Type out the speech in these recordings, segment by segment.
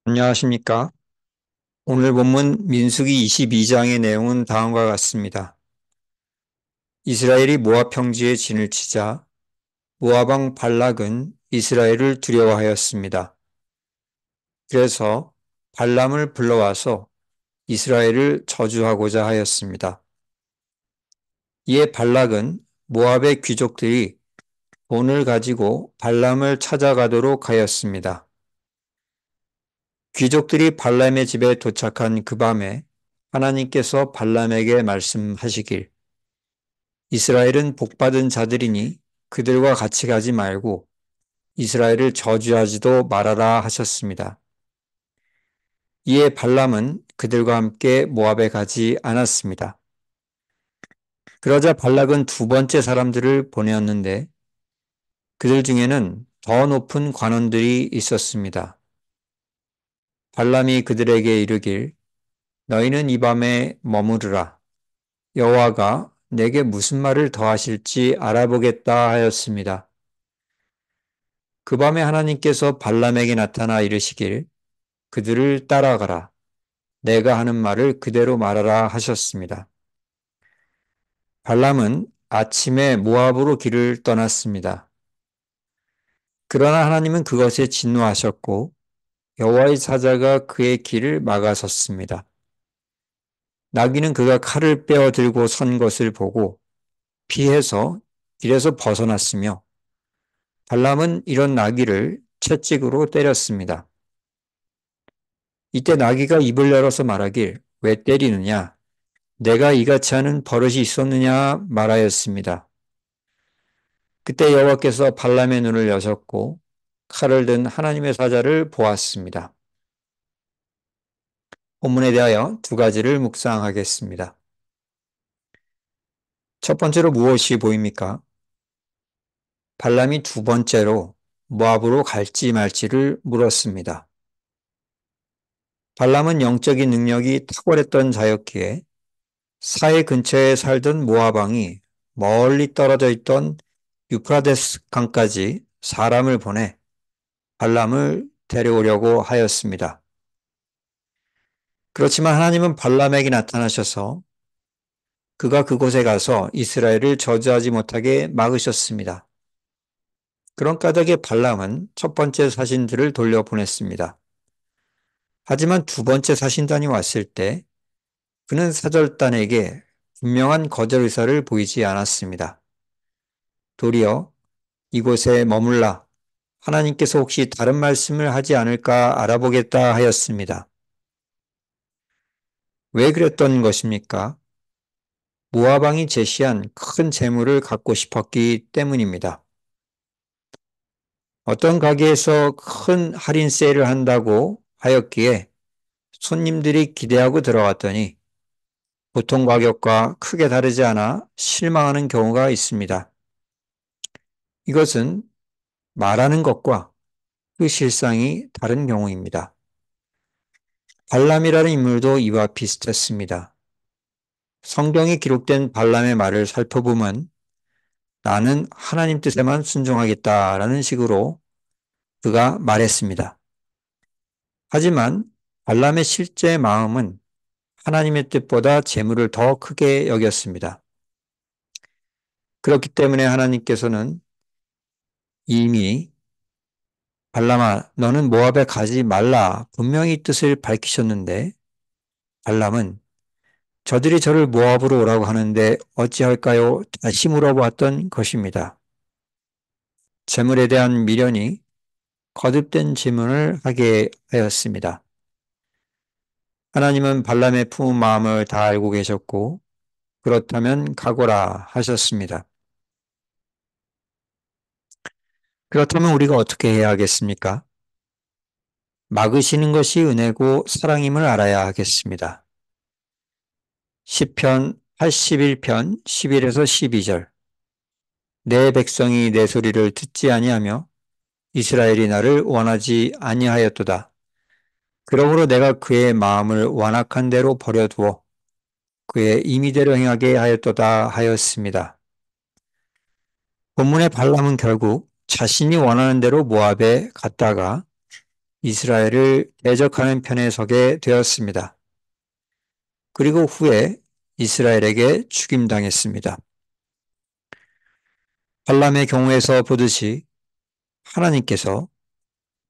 안녕하십니까? 오늘 본문 민수기 22장의 내용은 다음과 같습니다. 이스라엘이 모압 평지에 진을 치자 모압 왕 발락은 이스라엘을 두려워하였습니다. 그래서 발람을 불러와서 이스라엘을 저주하고자 하였습니다. 이에 발락은 모압의 귀족들이 돈을 가지고 발람을 찾아가도록 하였습니다. 귀족들이 발람의 집에 도착한 그 밤에 하나님께서 발람에게 말씀하시길 이스라엘은 복받은 자들이니 그들과 같이 가지 말고 이스라엘을 저주하지도 말아라 하셨습니다. 이에 발람은 그들과 함께 모압에 가지 않았습니다. 그러자 발락은 두 번째 사람들을 보내었는데 그들 중에는 더 높은 관원들이 있었습니다. 발람이 그들에게 이르길 너희는 이 밤에 머무르라. 여호와가 내게 무슨 말을 더하실지 알아보겠다 하였습니다. 그 밤에 하나님께서 발람에게 나타나 이르시길 그들을 따라가라. 내가 하는 말을 그대로 말하라 하셨습니다. 발람은 아침에 모압으로 길을 떠났습니다. 그러나 하나님은 그것에 진노하셨고 여호와의 사자가 그의 길을 막아섰습니다. 나귀는 그가 칼을 빼어 들고 선 것을 보고 피해서 길에서 벗어났으며 발람은 이런 나귀를 채찍으로 때렸습니다. 이때 나귀가 입을 열어서 말하길 왜 때리느냐? 내가 이같이 하는 버릇이 있었느냐 말하였습니다. 그때 여호와께서 발람의 눈을 여셨고 칼을 든 하나님의 사자를 보았습니다. 본문에 대하여 두 가지를 묵상하겠습니다. 첫 번째로 무엇이 보입니까? 발람이 두 번째로 모압으로 갈지 말지를 물었습니다. 발람은 영적인 능력이 탁월했던 자였기에 사해 근처에 살던 모압 왕이 멀리 떨어져 있던 유프라데스 강까지 사람을 보내 발람을 데려오려고 하였습니다. 그렇지만 하나님은 발람에게 나타나셔서 그가 그곳에 가서 이스라엘을 저주하지 못하게 막으셨습니다. 그런 까닭에 발람은 첫 번째 사신들을 돌려보냈습니다. 하지만 두 번째 사신단이 왔을 때 그는 사절단에게 분명한 거절 의사를 보이지 않았습니다. 도리어 이곳에 머물라 하나님께서 혹시 다른 말씀을 하지 않을까 알아보겠다 하였습니다. 왜 그랬던 것입니까? 모압 왕이 제시한 큰 재물을 갖고 싶었기 때문입니다. 어떤 가게에서 큰 할인 세일을 한다고 하였기에 손님들이 기대하고 들어갔더니 보통 가격과 크게 다르지 않아 실망하는 경우가 있습니다. 이것은 말하는 것과 그 실상이 다른 경우입니다. 발람이라는 인물도 이와 비슷했습니다. 성경에 기록된 발람의 말을 살펴보면 나는 하나님 뜻에만 순종하겠다라는 식으로 그가 말했습니다. 하지만 발람의 실제 마음은 하나님의 뜻보다 재물을 더 크게 여겼습니다. 그렇기 때문에 하나님께서는 이미 발람아 너는 모압에 가지 말라 분명히 뜻을 밝히셨는데 발람은 저들이 저를 모압으로 오라고 하는데 어찌할까요? 다시 물어보았던 것입니다. 재물에 대한 미련이 거듭된 질문을 하게 하였습니다. 하나님은 발람의 품은 마음을 다 알고 계셨고 그렇다면 가거라 하셨습니다. 그렇다면 우리가 어떻게 해야 하겠습니까? 막으시는 것이 은혜고 사랑임을 알아야 하겠습니다. 시편 81편 11에서 12절 내 백성이 내 소리를 듣지 아니하며 이스라엘이 나를 원하지 아니하였도다. 그러므로 내가 그의 마음을 완악한 대로 버려두어 그의 임의대로 행하게 하였도다 하였습니다. 본문의 발람은 결국 자신이 원하는 대로 모압에 갔다가 이스라엘을 대적하는 편에 서게 되었습니다. 그리고 후에 이스라엘에게 죽임당했습니다. 발람의 경우에서 보듯이 하나님께서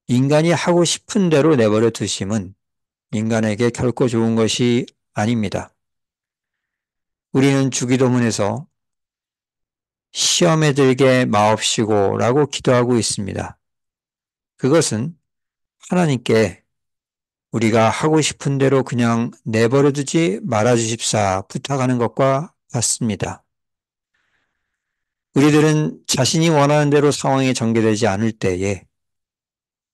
인간이 하고 싶은 대로 내버려 두심은 인간에게 결코 좋은 것이 아닙니다. 우리는 주기도문에서 시험에 들게 마옵시고 라고 기도하고 있습니다. 그것은 하나님께 우리가 하고 싶은 대로 그냥 내버려 두지 말아 주십사 부탁하는 것과 같습니다. 우리들은 자신이 원하는 대로 상황이 전개되지 않을 때에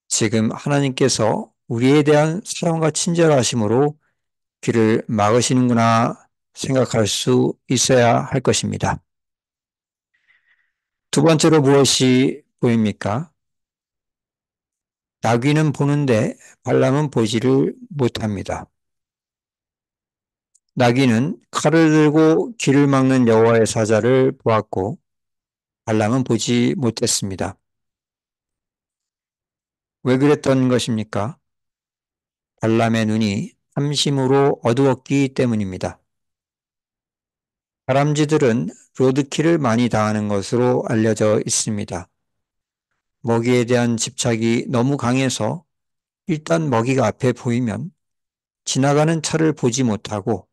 지금 하나님께서 우리에 대한 사랑과 친절하심으로 귀를 막으시는구나 생각할 수 있어야 할 것입니다. 두 번째로 무엇이 보입니까? 나귀는 보는데 발람은 보지를 못합니다. 나귀는 칼을 들고 길을 막는 여호와의 사자를 보았고 발람은 보지 못했습니다. 왜 그랬던 것입니까? 발람의 눈이 탐심으로 어두웠기 때문입니다. 다람쥐들은 로드킬을 많이 당하는 것으로 알려져 있습니다. 먹이에 대한 집착이 너무 강해서 일단 먹이가 앞에 보이면 지나가는 차를 보지 못하고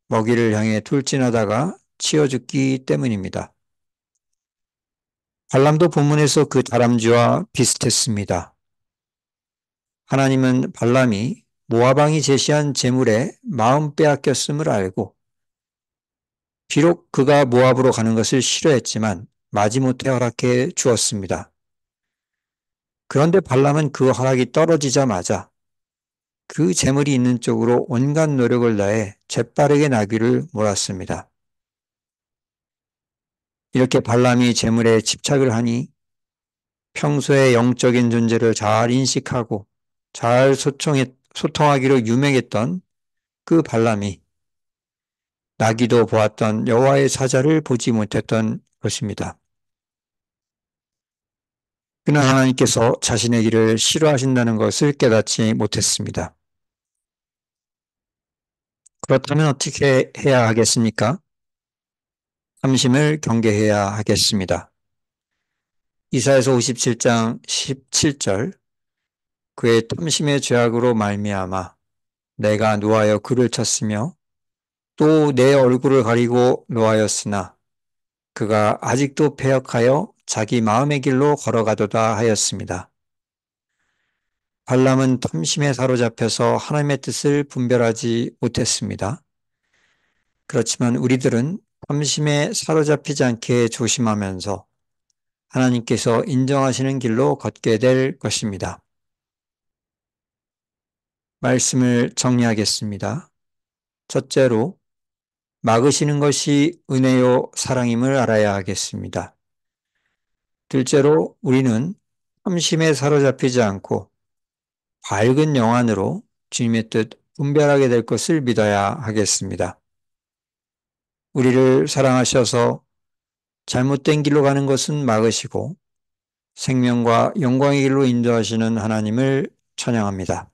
먹이를 향해 돌진하다가 치어 죽기 때문입니다. 발람도 본문에서 그 다람쥐와 비슷했습니다. 하나님은 발람이 모압 왕이 제시한 재물에 마음 빼앗겼음을 알고 비록 그가 모압으로 가는 것을 싫어했지만 마지못해 허락해 주었습니다. 그런데 발람은 그 허락이 떨어지자마자 그 재물이 있는 쪽으로 온갖 노력을 다해 재빠르게 나귀를 몰았습니다. 이렇게 발람이 재물에 집착을 하니 평소에 영적인 존재를 잘 인식하고 잘 소통하기로 유명했던 그 발람이 나귀도 보았던 여호와의 사자를 보지 못했던 것입니다. 그는 하나님께서 자신의 길을 싫어하신다는 것을 깨닫지 못했습니다. 그렇다면 어떻게 해야 하겠습니까? 탐심을 경계해야 하겠습니다. 이사야서 57장 17절 그의 탐심의 죄악으로 말미암아 내가 노하여 그를 쳤으며 또 내 얼굴을 가리고 노하였으나 그가 아직도 패역하여 자기 마음의 길로 걸어가도다 하였습니다. 발람은 탐심에 사로잡혀서 하나님의 뜻을 분별하지 못했습니다. 그렇지만 우리들은 탐심에 사로잡히지 않게 조심하면서 하나님께서 인정하시는 길로 걷게 될 것입니다. 말씀을 정리하겠습니다. 첫째로, 막으시는 것이 은혜요 사랑임을 알아야 하겠습니다. 둘째로, 우리는 탐심에 사로잡히지 않고 밝은 영안으로 주님의 뜻 분별하게 될 것을 믿어야 하겠습니다. 우리를 사랑하셔서 잘못된 길로 가는 것은 막으시고 생명과 영광의 길로 인도하시는 하나님을 찬양합니다.